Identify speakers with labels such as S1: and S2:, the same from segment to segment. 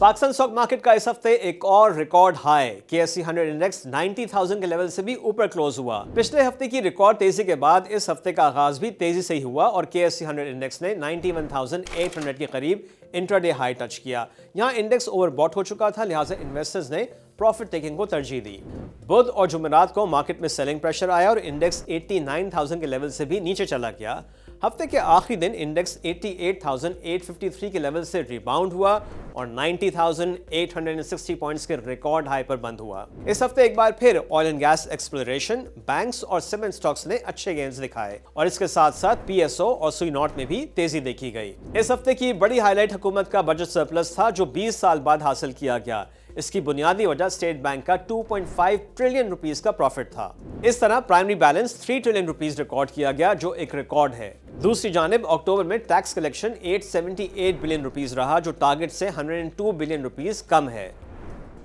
S1: Pakistan stock market का इस हफ्ते एक और रिकॉर्ड हाई KSE 100 इंडेक्स 90,000 के लेवल से भी ऊपर क्लोज हुआ। पिछले हफ्ते की रिकॉर्ड तेजी के बाद इस हफ्ते का आगाज भी तेजी से ही हुआ और KSE 100 इंडेक्स ने 91,800 के करीब इंट्राडे हाई टच किया। यहां इंडेक्स ओवरबॉट हो चुका था, लिहाजा इन्वेस्टर्स ने प्रॉफिट टेकिंग को तरजीह दी। बुध और जुमेरात को मार्केट में सेलिंग प्रेशर आया और इंडेक्स 89,000 के लेवल से भी नीचे चला गया। हफ्ते के आखिरी दिन इंडेक्स 88,853 के लेवल से रिबाउंड हुआ और 90,860 पॉइंट्स के रिकॉर्ड हाई पर बंद हुआ। इस हफ्ते एक बार फिर oil and gas exploration, banks और सीमेंट स्टॉक्स ने अच्छे गेन्स दिखाए और इसके साथ साथ PSO और सुई नॉट में भी तेजी देखी गई। इस हफ्ते की बड़ी हाईलाइट हुकूमत का बजट सरप्लस था जो 20 साल बाद हासिल किया गया। इसकी बुनियादी वजह स्टेट बैंक का 2.5 ट्रिलियन रुपीस का प्रॉफिट था। इस तरह primary balance 3 trillion rupees record किया गया जो एक रिकॉर्ड है। दूसरी जानिब अक्टूबर में टैक्स कलेक्शन 878 बिलियन रुपीस रहा जो टारगेट से 102 बिलियन रुपीस कम है।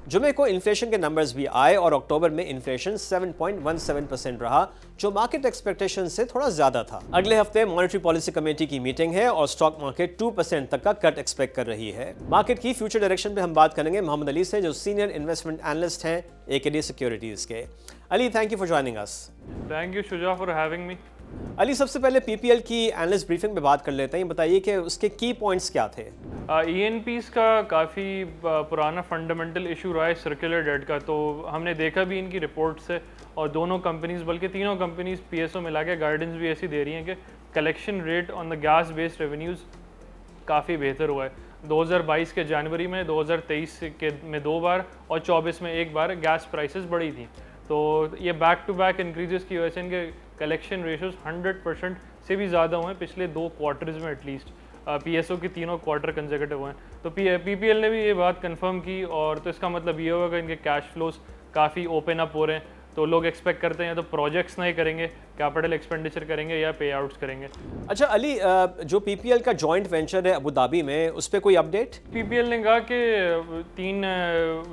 S1: जुमे को इन्फ्लेशन के नंबर्स भी आए और अक्टूबर में इन्फ्लेशन 7.17% रहा जो मार्केट एक्सपेक्टेशन से थोड़ा ज्यादा था। अगले हफ्ते मॉनेटरी पॉलिसी कमेटी की मीटिंग है और स्टॉक मार्केट 2% तक का कट एक्सपेक्ट कर रही है। मार्केट की फ्यूचर डायरेक्शन पे हम बात करेंगे मोहम्मद अली से जो सीनियर इन्वेस्टमेंट एनालिस्ट हैं AKD सिक्योरिटीज के। Ali, thank you for joining us.
S2: Thank you Shuja for having me.
S1: Ali, सबसे पहले PPL की एनालिस्ट ब्रीफिंग पे बात कर लेते हैं। बताइए कि उसके की पॉइंट्स क्या थे।
S2: ENPs का काफ़ी पुराना फंडामेंटल इशू रहा है सर्कुलर डेट का, तो हमने देखा भी इनकी रिपोर्ट से और दोनों कंपनीज बल्कि तीनों कंपनीज PSO मिला के गाइडेंस भी ऐसी दे रही हैं कि collection rate on the gas based revenues काफ़ी बेहतर हुआ है। 2022 के जनवरी में, 2023 के में 2 बार और 24 में 1 बार गैस प्राइसेस बढ़ी थी। तो ये बैक टू बैक इंक्रीजेस की वजह से इनके कलेक्शन रेशोज 100% से भी ज़्यादा हुए हैं पिछले 2 क्वार्टर्स में एटलीस्ट। PSO के तीनों क्वार्टर कंसेक्यूटिव हुए हैं। तो PPL ने भी ये बात कंफर्म की और तो इसका मतलब ये होगा कि इनके कैश फ्लोज काफ़ी ओपन अप हो रहे हैं। तो लोग एक्सपेक्ट करते हैं तो प्रोजेक्ट्स नहीं करेंगे, कैपिटल एक्सपेंडिचर करेंगे या पे आउट्स करेंगे।
S1: अच्छा अली, जो PPL का जॉइंट वेंचर है अबू धाबी में, उस पर कोई अपडेट?
S2: PPL ने कहा कि 3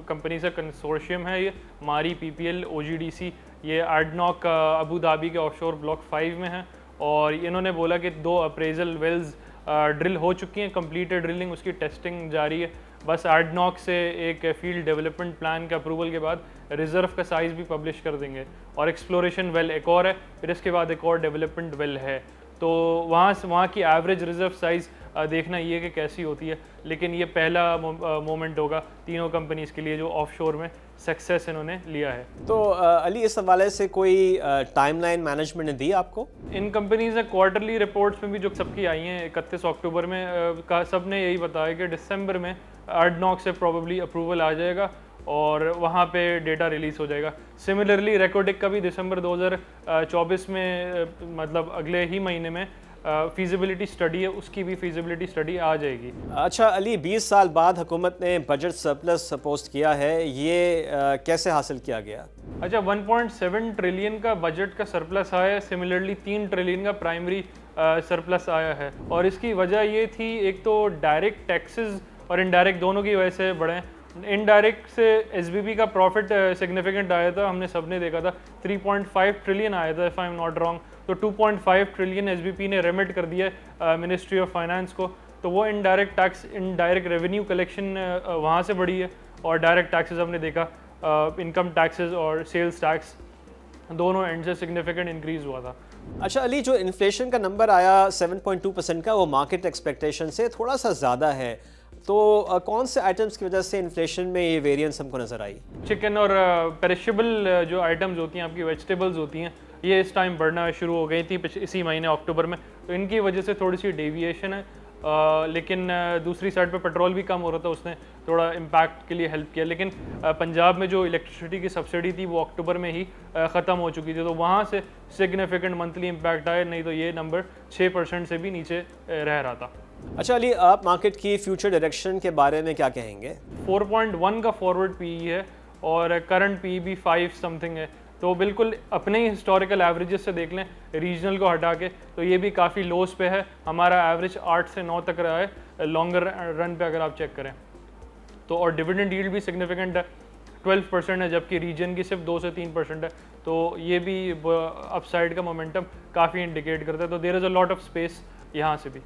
S2: कंपनी का कंसोर्शियम है, ये मारी, PPL, OGDC, ये एडनॉक अबू धाबी के ऑफशोर ब्लॉक 5 में है और इन्होंने बोला कि 2 अप्रेजल वेल्स ड्रिल हो चुकी हैं, कंप्लीटेड ड्रिलिंग, उसकी टेस्टिंग जारी है। बस एडनॉक से एक फील्ड डेवलपमेंट प्लान के अप्रूवल के बाद रिजर्व का साइज़ भी पब्लिश कर देंगे और एक्सप्लोरेशन वेल एक और है, फिर इसके बाद एक और डेवलपमेंट वेल है। तो वहाँ की एवरेज रिजर्व साइज़ देखना ये कि कैसी होती है, लेकिन ये पहला मोमेंट होगा तीनों कंपनीज़ के लिए जो ऑफशोर में सक्सेस इन्होंने लिया है।
S1: तो अली, इस हवाले से कोई टाइमलाइन मैनेजमेंट ने दी आपको?
S2: इन कंपनीज ने क्वार्टरली रिपोर्ट्स में भी जो सबकी आई हैं 31 अक्टूबर में का सब ने यही बताया कि दिसंबर में एडनॉक से प्रोबेबली अप्रूवल आ जाएगा और वहाँ पे डेटा रिलीज़ हो जाएगा। सिमिलरली रेकोडिक का भी दिसंबर 2024 में मतलब अगले ही महीने में फीजिबिलिटी स्टडी है, उसकी भी फीजिबिलिटी स्टडी आ जाएगी।
S1: अच्छा अली, 20 साल बाद हुकूमत ने बजट सरप्लस पोस्ट किया है, ये कैसे हासिल किया गया?
S2: अच्छा, 1.7 ट्रिलियन का बजट का सरप्लस आया है, सिमिलरली 3 ट्रिलियन का प्राइमरी सरप्लस आया है और इसकी वजह ये थी, एक तो डायरेक्ट टैक्सेस और इनडायरेक्ट दोनों की वजह से बढ़े। इनडायरेक्ट से SBP का प्रॉफिट सिग्निफिकेंट आया था, हमने सबने देखा था 3.5 ट्रिलियन आया था if I am not wrong. तो 2.5 ट्रिलियन SBP ने रेमिट कर दिया मिनिस्ट्री ऑफ फाइनेंस को। तो वो indirect tax, indirect revenue collection वहाँ से बढ़ी है और डायरेक्ट टैक्सेस हमने देखा इनकम टैक्सेस और सेल्स टैक्स दोनों एंड से सिग्निफिकेंट इंक्रीज हुआ था।
S1: अच्छा अली, जो इन्फ्लेशन का नंबर आया 7.2% का, वो मार्केट एक्सपेक्टेशन से थोड़ा सा ज़्यादा है, तो कौन से आइटम्स की वजह से इन्फ्लेशन में ये वेरिएंस हमको नज़र आई?
S2: चिकन और पेरिशेबल जो आइटम्स होती हैं, आपकी वेजिटेबल्स होती हैं, ये इस टाइम बढ़ना शुरू हो गई थी इसी महीने अक्टूबर में, तो इनकी वजह से थोड़ी सी डेविएशन है। लेकिन दूसरी साइड पे पेट्रोल भी कम हो रहा था, उसने थोड़ा इम्पैक्ट के लिए हेल्प किया। लेकिन पंजाब में जो इलेक्ट्रिसिटी की सब्सिडी थी वो अक्टूबर में ही ख़त्म हो चुकी थी, तो वहाँ से सिग्निफिकेंट मंथली इम्पैक्ट आया, नहीं तो ये नंबर 6% से भी नीचे रह रहा था।
S1: अच्छा अली, आप मार्केट की फ्यूचर डायरेक्शन के बारे में क्या कहेंगे?
S2: 4.1 का फॉरवर्ड PE है और करंट PE भी 5 समथिंग है, तो बिल्कुल अपने ही हिस्टोरिकल एवरेजेस से देख लें रीजनल को हटा के, तो ये भी काफ़ी लोस पे है। हमारा एवरेज 8 से 9 तक रहा है लॉन्गर रन पे अगर आप चेक करें तो, और डिविडेंड यील्ड भी सिग्निफिकेंट है, 12% है, जबकि रीजन की सिर्फ 2 से 3% है। तो ये भी अपसाइड का मोमेंटम काफ़ी इंडिकेट करता है, तो there is a lot of space यहाँ से भी।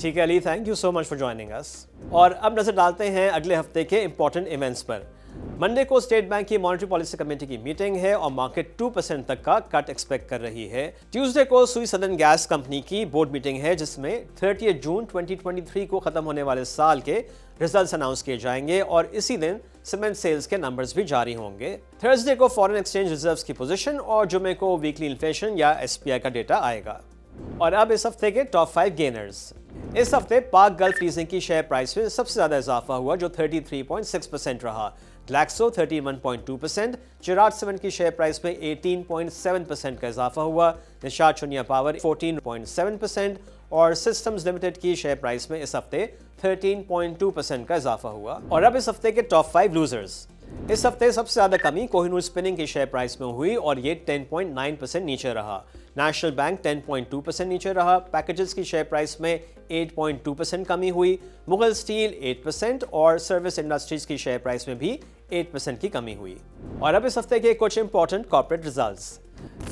S1: ठीक है Ali, thank you so much for joining us. और अब नजर डालते हैं अगले हफ्ते के इंपॉर्टेंट इवेंट्स पर। मंडे को स्टेट बैंक की मॉनेटरी पॉलिसी कमेटी की मीटिंग है और मार्केट 2% तक का कट एक्सपेक्ट कर रही है। ट्यूसडे को सुई सदर्न गैस कंपनी की बोर्ड मीटिंग है जिसमें 30 जून 2023 को खत्म होने वाले साल के रिजल्ट्स अनाउंस किए जाएंगे और इसी दिन सीमेंट सेल्स के नंबर्स भी जारी होंगे। थर्सडे को फॉरेन एक्सचेंज रिजर्व्स की पोजीशन और जुमे को वीकली इन्फ्लेशन या एसपीआई का डेटा आएगा। और अब इस हफ्ते के टॉप 5 गेनर्स। इस हफ्ते पाक गल्फ लीजिंग की शेयर प्राइस में सबसे ज्यादा इजाफा हुआ जो 33.6% रहा। ग्लैक्सो 31.2%, चिराग सीमेंट की शेयर प्राइस में 18.7% का इजाफा हुआ। निशात चुनिया पावर 14.7% और सिस्टम्स लिमिटेड की शेयर प्राइस में इस हफ्ते 13.2% का इजाफा हुआ। और अब इस हफ्ते के टॉप 5 लूजर्स। इस हफ्ते सबसे ज्यादा कमी कोहिनूर स्पिनिंग की शेयर प्राइस में हुई और ये 10.9% नीचे रहा। नेशनल बैंक 10.2% नीचे रहा। पैकेजेस की शेयर प्राइस में 8.2% कमी हुई। मुगल स्टील 8% और सर्विस इंडस्ट्रीज की शेयर प्राइस में भी 8% की कमी हुई। और अब इस हफ्ते के कुछ important corporate results.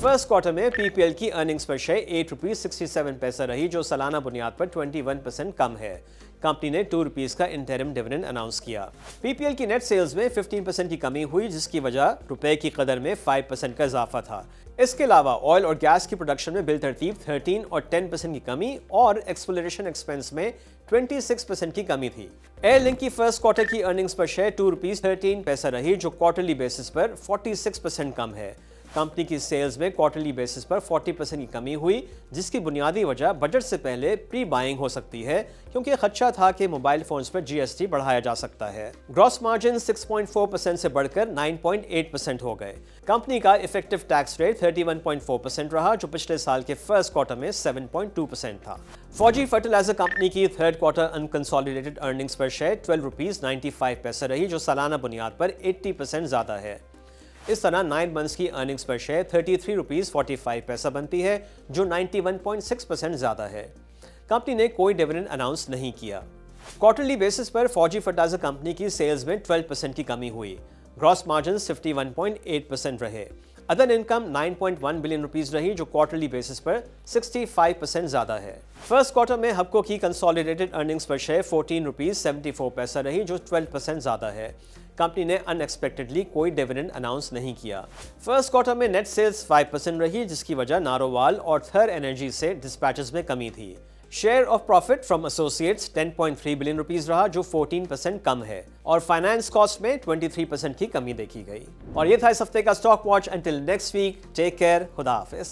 S1: First quarter में पीपीएल की अर्निंग्स पर शेयर ₹8.67 रही जो सालाना बुनियाद पर 21% कम है। कंपनी ने ₹2 का इंटरिम डिविडेंड अनाउंस किया। पीपीएल की नेट सेल्स में 15% की कमी हुई जिसकी वजह रुपए की कदर में 5% का इजाफा था। इसके अलावा ऑयल और गैस की प्रोडक्शन में बिलतरतीब 13 और 10% की कमी और एक्सप्लोरेशन एक्सपेंस में 26% की कमी थी। एयरलिंक की फर्स्ट क्वार्टर की अर्निंग्स पर शेयर ₹2.13 रही जो क्वार्टरली बेसिस पर 46% कम है। कंपनी की सेल्स में क्वार्टरली बेसिस पर 40% की कमी हुई जिसकी बुनियादी वजह बजट से पहले प्री बाइंग हो सकती है क्योंकि खदशा था कि मोबाइल फोन्स पर जीएसटी बढ़ाया जा सकता है। ग्रॉस मार्जिन 6.4% से बढ़कर 9.8% हो गए। कंपनी का इफेक्टिव टैक्स रेट 31.4% रहा जो पिछले साल के फर्स्ट क्वार्टर में 7.2% था। फौजी फर्टिलाइजर कंपनी की थर्ड क्वार्टर अनकंसोलिडेटेड अर्निंग्स पर शेयर ₹12.95 रही जो सालाना बुनियाद पर 80% ज्यादा है। इस तरह 9 मंथ्स की अर्निंग्स पर शेयर ₹33.45 बनती है जो 91.6% ज्यादा है। कंपनी ने कोई डिविडेंड अनाउंस नहीं किया। क्वार्टरली बेसिस पर फौजी फर्टिलाइजर कंपनी की सेल्स में 12% की कमी हुई। ग्रॉस मार्जिन 51.8% रहे। अदर इनकम ₹9.1 बिलियन रही जो क्वार्टरली बेसिस पर 65% ज्यादा है। फर्स्ट क्वार्टर में हबको की कंसोलिडेटेड अर्निंग्स पर शेयर ₹14.74 रही जो 12% ज्यादा है। कंपनी ने अनएक्सपेक्टेडली कोई डिविडेंड अनाउंस नहीं किया। फर्स्ट क्वार्टर में नेट सेल्स 5% रही जिसकी वजह नारोवाल और थर एनर्जी से डिस्पैचेस में कमी थी। Share of profit from associates ₹10.3 billion रहा जो 14% कम है और फाइनेंस कॉस्ट में 23% की कमी देखी गई। और ये था इस हफ्ते का stock watch. Until next week, take care, खुदा हाफिज।